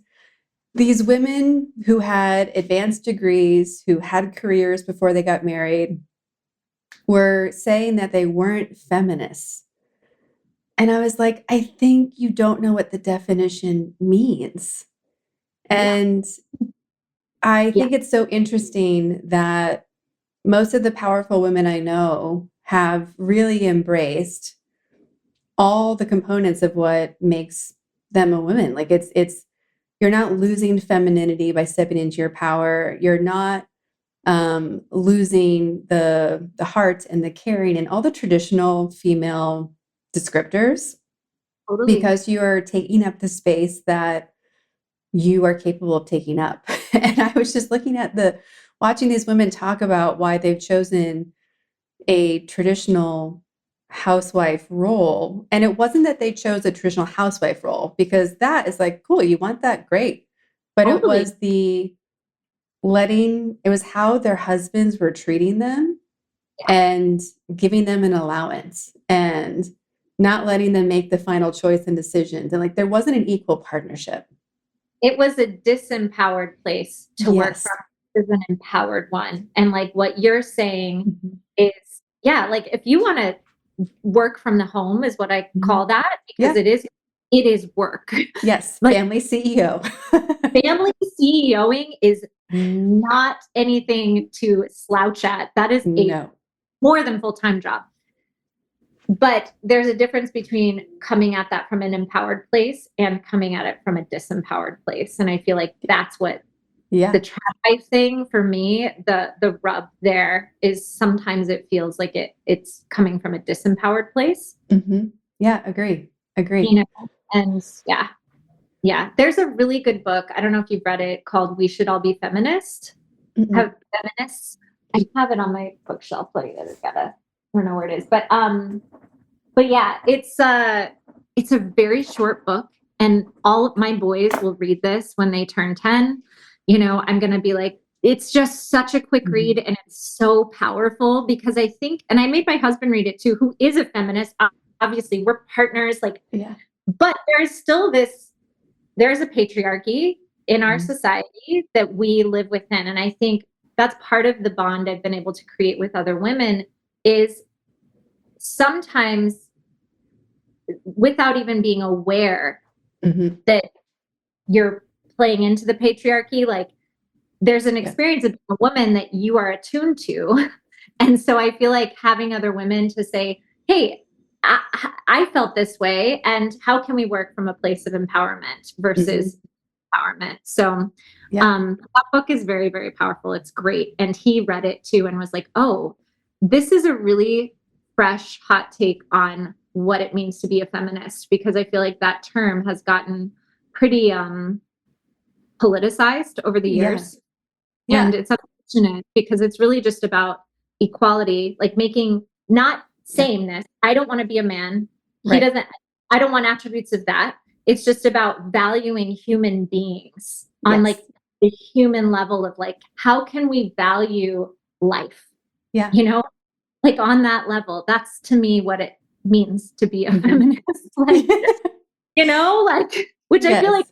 [SPEAKER 2] these women who had advanced degrees, who had careers before they got married, were saying that they weren't feminists. And I was like, I think you don't know what the definition means. And I think it's so interesting that most of the powerful women I know have really embraced all the components of what makes them a woman. Like it's you're not losing femininity by stepping into your power. You're not losing the heart and the caring and all the traditional female descriptors because you are taking up the space that you are capable of taking up. And I was just looking at watching these women talk about why they've chosen a traditional housewife role. And it wasn't that they chose a traditional housewife role, because that is like, cool, you want that, great. But it
[SPEAKER 1] Totally.
[SPEAKER 2] was it was how their husbands were treating them and giving them an allowance and not letting them make the final choice and decisions. And like, there wasn't an equal partnership.
[SPEAKER 1] It was a disempowered place to work
[SPEAKER 2] Yes.
[SPEAKER 1] from. Is an empowered one. And like what you're saying
[SPEAKER 2] Mhm.
[SPEAKER 1] is, yeah, like if you want to work from the home is what I call that, because
[SPEAKER 2] Yeah.
[SPEAKER 1] it is work.
[SPEAKER 2] Yes.
[SPEAKER 1] Like
[SPEAKER 2] Family CEO.
[SPEAKER 1] family CEOing is not anything to slouch at. That is a
[SPEAKER 2] No.
[SPEAKER 1] more than full-time job. But there's a difference between coming at that from an empowered place and coming at it from a disempowered place. And I feel like that's what
[SPEAKER 2] Yeah.
[SPEAKER 1] the try thing for me, the rub there is sometimes it feels like it's coming from a disempowered place.
[SPEAKER 2] Mm-hmm. Yeah. Agree.
[SPEAKER 1] You know, and yeah. There's a really good book. I don't know if you've read it called We Should All Be Feminist.
[SPEAKER 2] Mm-mm.
[SPEAKER 1] Have feminists. I have it on my bookshelf. I don't know where it is. But yeah, it's a very short book. And all of my boys will read this when they turn 10. You know, I'm gonna be like, it's just such a quick read and it's so powerful because I think, and I made my husband read it too, who is a feminist. Obviously, we're partners, like,
[SPEAKER 2] Yeah.
[SPEAKER 1] but there's a patriarchy in our society that we live within. And I think that's part of the bond I've been able to create with other women is sometimes without even being aware
[SPEAKER 2] Mm-hmm.
[SPEAKER 1] that you're playing into the patriarchy, like there's an experience of being a woman that you are attuned to. And so I feel like having other women to say, hey, I felt this way, and how can we work from a place of empowerment versus empowerment? So that book is very, very powerful. It's great. And he read it too and was like, oh, this is a really fresh, hot take on what it means to be a feminist, because I feel like that term has gotten pretty politicized over the years.
[SPEAKER 2] Yeah.
[SPEAKER 1] And it's unfortunate because it's really just about equality, like making not sameness. I don't want to be a man. He doesn't, I don't want attributes of that. It's just about valuing human beings on like the human level of like, how can we value life?
[SPEAKER 2] Yeah.
[SPEAKER 1] You know, like on that level, that's to me what it means to be a feminist. Like, you know, like, which I feel like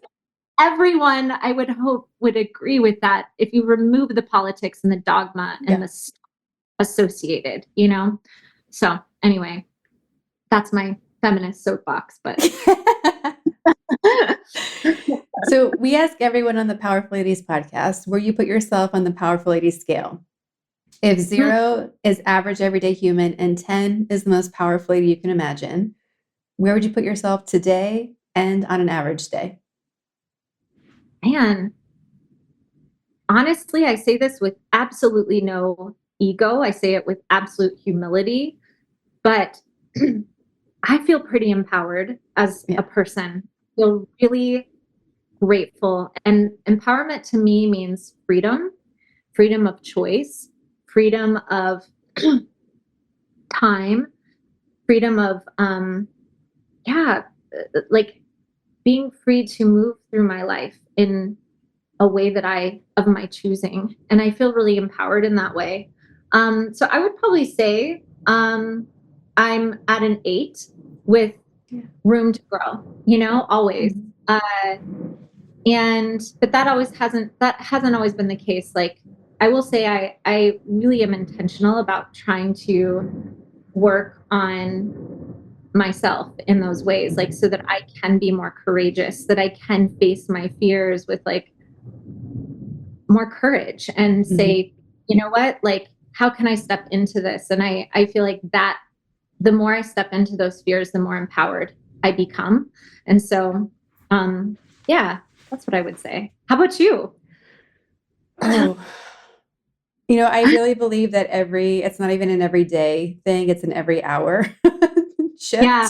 [SPEAKER 1] everyone I would hope would agree with that if you remove the politics and the dogma and the stuff associated, you know? So anyway, that's my feminist soapbox, but
[SPEAKER 2] So we ask everyone on the Powerful Ladies podcast where you put yourself on the Powerful Ladies scale. If 0 is average everyday human and 10 is the most powerful lady you can imagine, where would you put yourself today and on an average day?
[SPEAKER 1] man, honestly, I say this with absolutely no ego. I say it with absolute humility, but I feel pretty empowered as a person. I feel really grateful. And empowerment to me means freedom of choice, freedom of time, freedom of like being free to move through my life in a way that of my choosing. And I feel really empowered in that way. So I would probably say I'm at an 8 with room to grow, you know, always. But that hasn't always been the case. Like I will say I really am intentional about trying to work on myself in those ways, like so that I can be more courageous, that I can face my fears with like more courage and say, you know what, like how can I step into this? And I feel like that the more I step into those fears, the more empowered I become. And so yeah, that's what I would say. How about you?
[SPEAKER 2] Oh, I really believe that it's not even an everyday thing, it's an every hour shift.
[SPEAKER 1] Yeah,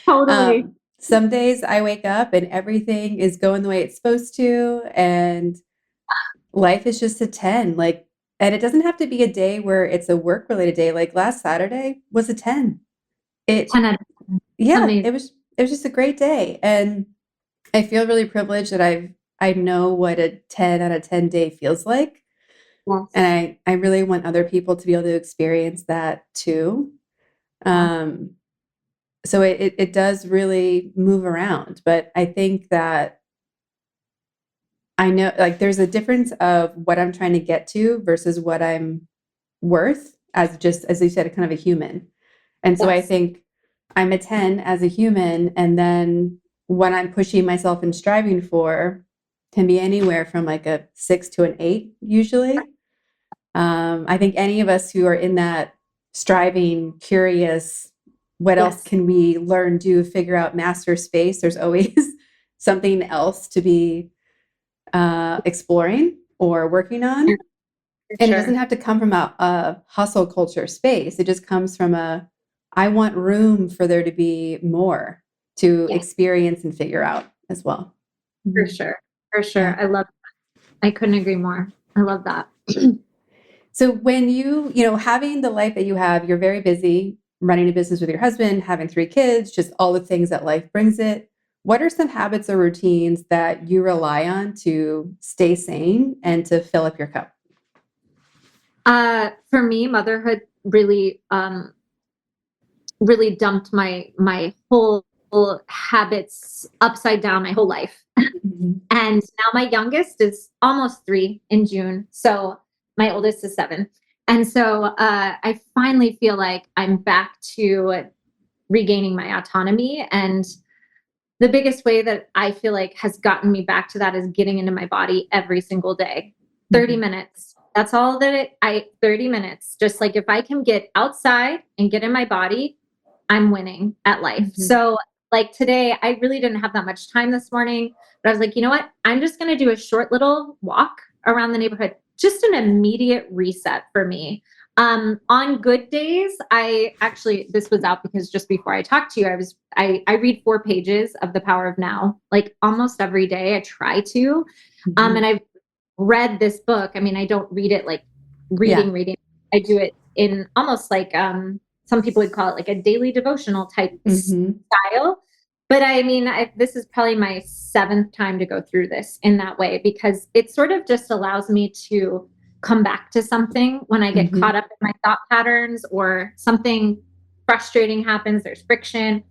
[SPEAKER 1] totally.
[SPEAKER 2] Some days I wake up and everything is going the way it's supposed to, and life is just a 10. Like, and it doesn't have to be a day where it's a work related day. Like last Saturday was a 10. it,
[SPEAKER 1] 10 out of 10.
[SPEAKER 2] yeah,
[SPEAKER 1] Amazing.
[SPEAKER 2] it was just a great day. And I feel really privileged that I know what a 10 out of 10 day feels like.
[SPEAKER 1] Yes.
[SPEAKER 2] And I really want other people to be able to experience that too. Um, so it does really move around, but I think that I know, like, there's a difference of what I'm trying to get to versus what I'm worth as, just as you said, kind of a human. And so I
[SPEAKER 1] Yes.
[SPEAKER 2] think I'm a 10 as a human, and then what I'm pushing myself and striving for can be anywhere from like a 6 to an 8 usually. I think any of us who are in that striving, curious, what else
[SPEAKER 1] Yes.
[SPEAKER 2] can we learn, do, figure out, master space, there's always something else to be exploring or working on.
[SPEAKER 1] For
[SPEAKER 2] And it doesn't
[SPEAKER 1] sure.
[SPEAKER 2] have to come from a hustle culture space. It just comes from I want room for there to be more to
[SPEAKER 1] Yes.
[SPEAKER 2] experience and figure out as well.
[SPEAKER 1] For
[SPEAKER 2] Mhm.
[SPEAKER 1] sure. For sure.
[SPEAKER 2] Yeah.
[SPEAKER 1] I love that. I couldn't agree more. I love that.
[SPEAKER 2] So when having the life that you have, you're very busy running a business with your husband, having 3 kids, just all the things that life brings it. What are some habits or routines that you rely on to stay sane and to fill up your cup?
[SPEAKER 1] For me, motherhood really, really dumped my whole habits upside down my whole life.
[SPEAKER 2] Mhm.
[SPEAKER 1] And now my youngest is almost 3 in June. So my oldest is 7. And so I finally feel like I'm back to regaining my autonomy. And the biggest way that I feel like has gotten me back to that is getting into my body every single day. 30
[SPEAKER 2] Mhm.
[SPEAKER 1] minutes. That's all that 30 minutes. Just like if I can get outside and get in my body, I'm winning at life.
[SPEAKER 2] Mhm.
[SPEAKER 1] So like today, I really didn't have that much time this morning, but I was like, you know what? I'm just going to do a short little walk around the neighborhood, just an immediate reset for me. On good days, this was out because just before I talked to you, I read 4 pages of The Power of Now, like almost every day. I try to. And
[SPEAKER 2] Mhm.
[SPEAKER 1] I've read this book. I mean, I don't read it like
[SPEAKER 2] Yeah.
[SPEAKER 1] reading. I do it in almost like some people would call it like a daily devotional type
[SPEAKER 2] Mhm.
[SPEAKER 1] style. But I mean, this is probably my 7th time to go through this in that way because it sort of just allows me to come back to something when I get caught
[SPEAKER 2] Mhm.
[SPEAKER 1] up in my thought patterns or something frustrating happens, there's friction.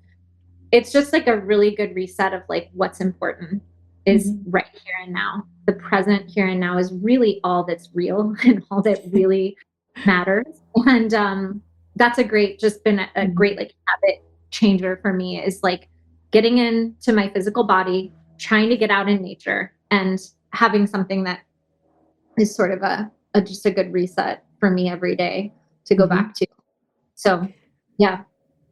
[SPEAKER 1] It's just like a really good reset of like what's important is
[SPEAKER 2] Mhm.
[SPEAKER 1] right here and now. The present here and now is really all that's real and all that really matters. And that's just been a great
[SPEAKER 2] Mhm.
[SPEAKER 1] like habit changer for me is like getting into my physical body, trying to get out in nature and having something that is sort of a just a good reset for me every day to go back
[SPEAKER 2] Mhm.
[SPEAKER 1] to. So yeah.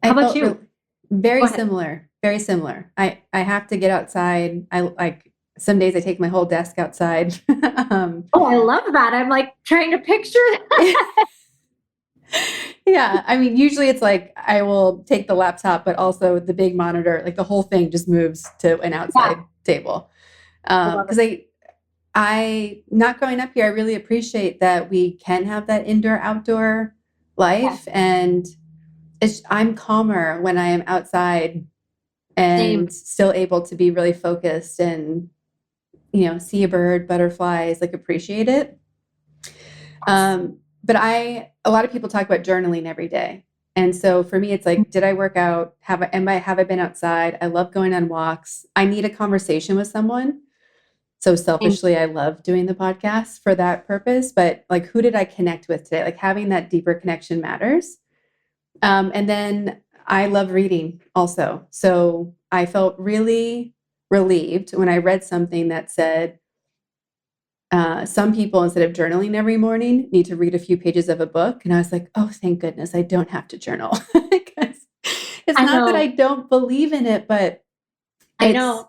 [SPEAKER 2] I
[SPEAKER 1] How about
[SPEAKER 2] felt
[SPEAKER 1] you?
[SPEAKER 2] very
[SPEAKER 1] Go ahead.
[SPEAKER 2] similar, very similar. I have to get outside. I like some days I take my whole desk outside.
[SPEAKER 1] Oh, I love that. I'm like trying to picture
[SPEAKER 2] Yeah, I mean, usually it's like I will take the laptop, but also the big monitor, like the whole thing just moves to an
[SPEAKER 1] yeah,
[SPEAKER 2] outside table.
[SPEAKER 1] I love it.
[SPEAKER 2] Because I not growing up here, I really appreciate that we can have that indoor outdoor life,
[SPEAKER 1] Yes,
[SPEAKER 2] and I'm calmer when I am outside
[SPEAKER 1] same.
[SPEAKER 2] and still able to be really focused and see a bird, butterflies, like appreciate it.
[SPEAKER 1] Yes.
[SPEAKER 2] But a lot of people talk about journaling every day. And so for me, it's like, did I work out? Have I been outside? I love going on walks. I need a conversation with someone. So
[SPEAKER 1] Same.
[SPEAKER 2] selfishly, I love doing the podcast for that purpose. But like, who did I connect with today? Like having that deeper connection matters. And then I love reading also. So I felt really relieved when I read something that said, some people, instead of journaling every morning, need to read a few pages of a book. And I was like, oh, thank goodness I don't have to journal. Because it's
[SPEAKER 1] I
[SPEAKER 2] not that I
[SPEAKER 1] know.
[SPEAKER 2] don't believe in it, but
[SPEAKER 1] I
[SPEAKER 2] it's
[SPEAKER 1] know.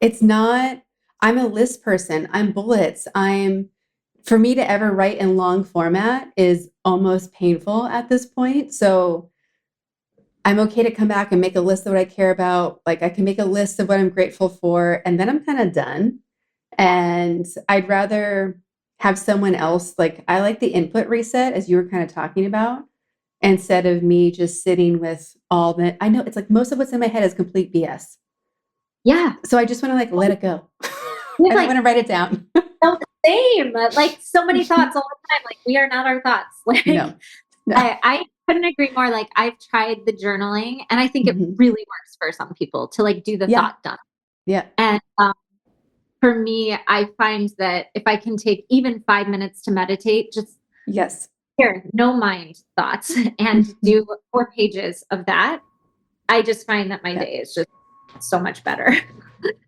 [SPEAKER 2] it's not. I'm a list person. I'm bullets. For me to ever write in long format is almost painful at this point. So I'm okay to come back and make a list of what I care about. Like I can make a list of what I'm grateful for, and then I'm kind of done. And I'd rather have someone else, like I like the input reset as you were kind of talking about. instead of me just sitting with all the, I know it's like most of what's in my head is complete BS.
[SPEAKER 1] Yeah.
[SPEAKER 2] So I just want to like let it go. I
[SPEAKER 1] It's
[SPEAKER 2] don't want to write it down.
[SPEAKER 1] same. Like so many thoughts all the time. Like we are not our thoughts. Like
[SPEAKER 2] No.
[SPEAKER 1] I couldn't agree more. Like I've tried the journaling and I think it really works for some people to like do the thought dump.
[SPEAKER 2] Yeah.
[SPEAKER 1] And for me, I find that if I can take even 5 minutes to meditate, just here, no mind thoughts, and do 4 pages of that, I just find that my day is just so much better.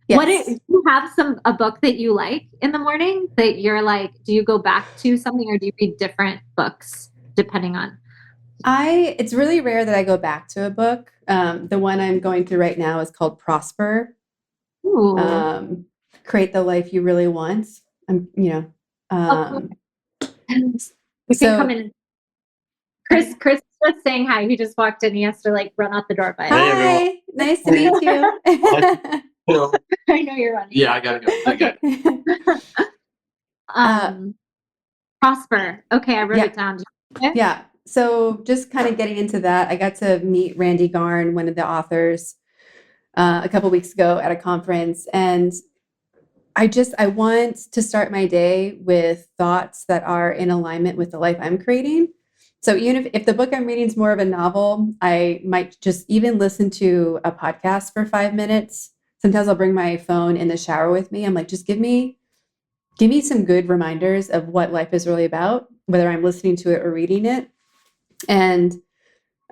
[SPEAKER 2] Yes.
[SPEAKER 1] Do you have a book that you like in the morning that you're like, do you go back to something or do you read different books depending on?
[SPEAKER 2] It's really rare that I go back to a book. The one I'm going through right now is called Prosper.
[SPEAKER 1] Ooh.
[SPEAKER 2] Create the life you really want. We
[SPEAKER 1] can come in. Chris was saying hi. He just walked in. He has to like run out the door. But
[SPEAKER 2] hi, nice to meet you.
[SPEAKER 1] I know you're running.
[SPEAKER 3] Yeah, I gotta go.
[SPEAKER 1] Okay. Prosper. Okay, I wrote it down.
[SPEAKER 2] Yeah. So just kind of getting into that, I got to meet Randy Garn, one of the authors, a couple weeks ago at a conference, and I want to start my day with thoughts that are in alignment with the life I'm creating. So even if the book I'm reading is more of a novel, I might just even listen to a podcast for 5 minutes. Sometimes I'll bring my phone in the shower with me. I'm like, just give me some good reminders of what life is really about, whether I'm listening to it or reading it. And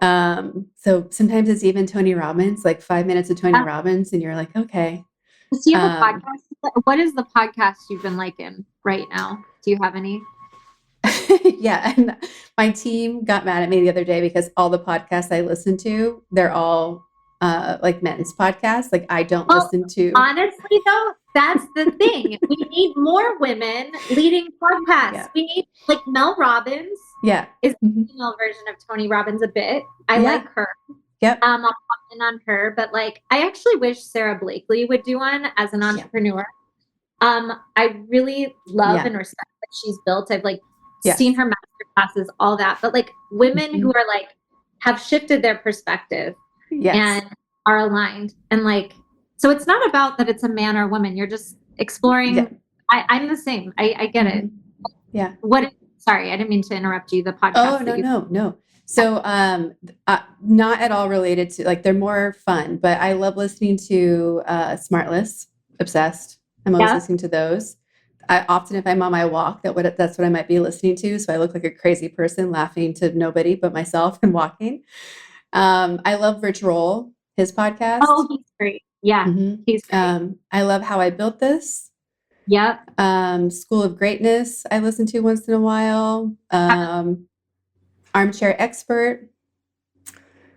[SPEAKER 2] so sometimes it's even Tony Robbins, like 5 minutes of Tony Robbins, and you're like, okay.
[SPEAKER 1] Do you have a podcast? What is the podcast you've been liking right now? Do you have any?
[SPEAKER 2] Yeah. And my team got mad at me the other day because all the podcasts I listen to, they're all like men's podcasts. Like I don't listen to.
[SPEAKER 1] Honestly, though, that's the thing. We need more women leading podcasts.
[SPEAKER 2] Yeah.
[SPEAKER 1] We need like Mel Robbins.
[SPEAKER 2] Yeah.
[SPEAKER 1] Is the female version of Tony Robbins a bit. I like her.
[SPEAKER 2] Yep.
[SPEAKER 1] I'll comment on her, but like I actually wish Sarah Blakely would do one as an entrepreneur. I really love and respect what she's built. I've like seen her master classes, all that, but like women who are like have shifted their perspective and are aligned, and like so it's not about that it's a man or a woman. You're just exploring. I'm the same. I get it.
[SPEAKER 2] Yeah.
[SPEAKER 1] Sorry, I didn't mean to interrupt you. The podcast.
[SPEAKER 2] Oh, no. So, not at all related to, like, they're more fun, but I love listening to Smartless, Obsessed. I'm always listening to those. I often, if I'm on my walk, that's what I might be listening to. So I look like a crazy person laughing to nobody but myself and walking. I love Rich Roll, his podcast.
[SPEAKER 1] Oh, he's great. Yeah, he's great.
[SPEAKER 2] I love How I Built This.
[SPEAKER 1] Yep.
[SPEAKER 2] School of Greatness, I listen to once in a while. Armchair Expert.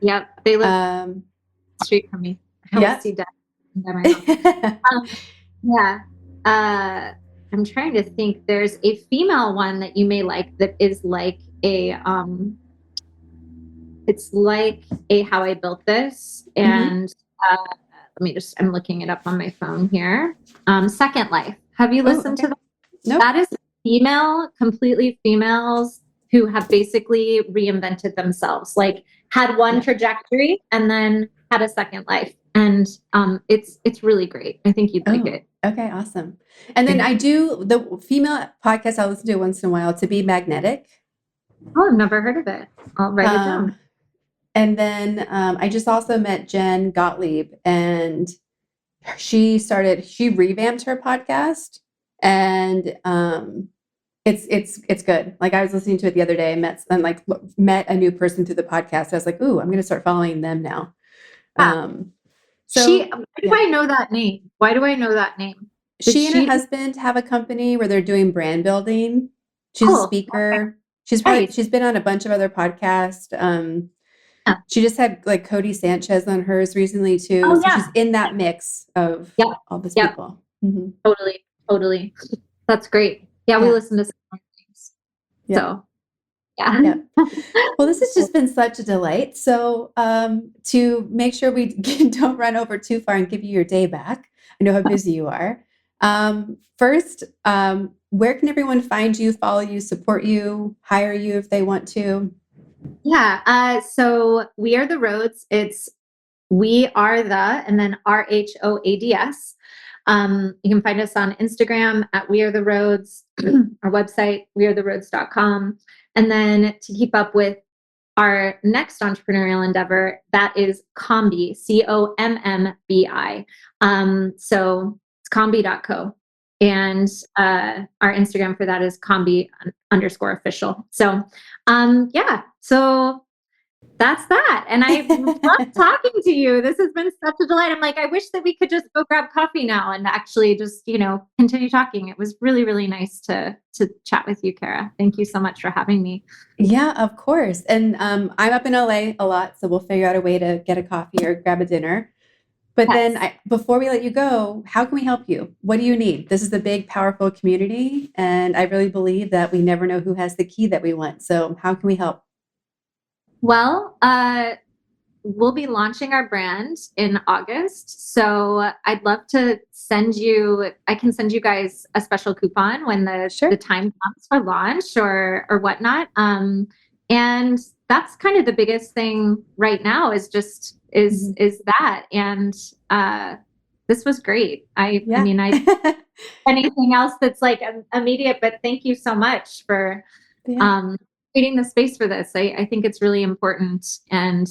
[SPEAKER 1] Yep. They live straight from me. I see that. I'm trying to think. There's a female one that you may like that is like a it's like a How I Built This, and I'm looking it up on my phone here. Second Life. Have you listened to that?
[SPEAKER 2] Nope.
[SPEAKER 1] That is completely females who have basically reinvented themselves, like had one trajectory and then had a second life. And it's really great. I think you'd like it.
[SPEAKER 2] Okay, awesome. And then I do the female podcast I listen to once in a while, To Be Magnetic.
[SPEAKER 1] Oh, I've never heard of it. I'll write it down.
[SPEAKER 2] And then I just also met Jen Gottlieb, and she revamped her podcast, and it's good. Like I was listening to it the other day, met a new person through the podcast. I was like, ooh, I'm going to start following them now. Why
[SPEAKER 1] do I know that name? Why do I know that name?
[SPEAKER 2] She and her husband have a company where they're doing brand building. She's a speaker. Okay. She's been on a bunch of other podcasts. She just had like Cody Sanchez on hers recently too.
[SPEAKER 1] Oh,
[SPEAKER 2] so she's in that mix of all these people. Mm-hmm.
[SPEAKER 1] Totally. That's great. Yeah, we listen to some things. Yeah. So yeah.
[SPEAKER 2] Well, this has just been such a delight. So to make sure we don't run over too far and give you your day back, I know how busy you are. First, where can everyone find you, follow you, support you, hire you if they want to?
[SPEAKER 1] Yeah. So We Are the Rhoads. It's We Are the, and then RHOADS. You can find us on Instagram at We Are the Rhoads, our website, wearetherhoads.com. And then to keep up with our next entrepreneurial endeavor, that is Commbi, Combi. So it's Commbi.co. And our Instagram for that is Commbi_official. So yeah, so that's that. And I love talking to you. This has been such a delight. I'm like, I wish that we could just go grab coffee now and actually just, continue talking. It was really, really nice to chat with you, Kara. Thank you so much for having me.
[SPEAKER 2] Yeah, of course. And I'm up in LA a lot, so we'll figure out a way to get a coffee or grab a dinner. But then
[SPEAKER 1] Yes.
[SPEAKER 2] before we let you go, how can we help you? What do you need? This is a big, powerful community, and I really believe that we never know who has the key that we want. So how can we help?
[SPEAKER 1] Well, we'll be launching our brand in August. So I'd love to I can send you guys a special coupon when the
[SPEAKER 2] Sure.
[SPEAKER 1] time comes for launch or whatnot. And that's kind of the biggest thing right now is just is that. And this was great. I
[SPEAKER 2] Yeah.
[SPEAKER 1] mean, anything else that's like immediate, but thank you so much for
[SPEAKER 2] Yeah.
[SPEAKER 1] um, creating the space for this. I think it's really important. And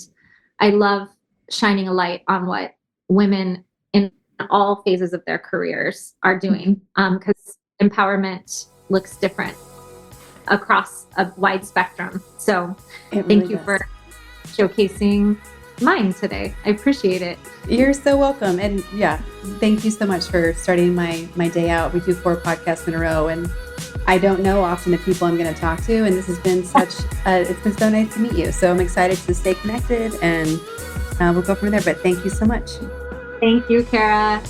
[SPEAKER 1] I love shining a light on what women in all phases of their careers are doing because empowerment looks different across a wide spectrum. So
[SPEAKER 2] It really
[SPEAKER 1] thank you
[SPEAKER 2] does.
[SPEAKER 1] for showcasing mine today. I appreciate it.
[SPEAKER 2] You're so welcome. And yeah, thank you so much for starting my day out. We do 4 podcasts in a row, and I don't know often the people I'm going to talk to. And this has been it's been so nice to meet you. So I'm excited to stay connected, and we'll go from there. But thank you so much.
[SPEAKER 1] Thank you, Kara.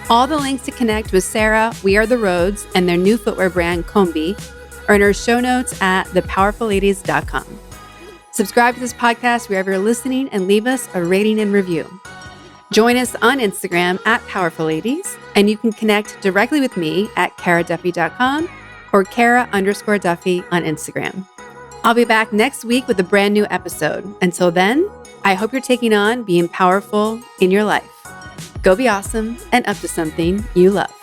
[SPEAKER 2] All the links to connect with Sarah, We Are the Rhoads, and their new footwear brand, Commbi, are in our show notes at thepowerfulladies.com. Subscribe to this podcast wherever you're listening and leave us a rating and review. Join us on Instagram at Powerful Ladies, and you can connect directly with me at karaduffy.com or Kara_Duffy on Instagram. I'll be back next week with a brand new episode. Until then, I hope you're taking on being powerful in your life. Go be awesome and up to something you love.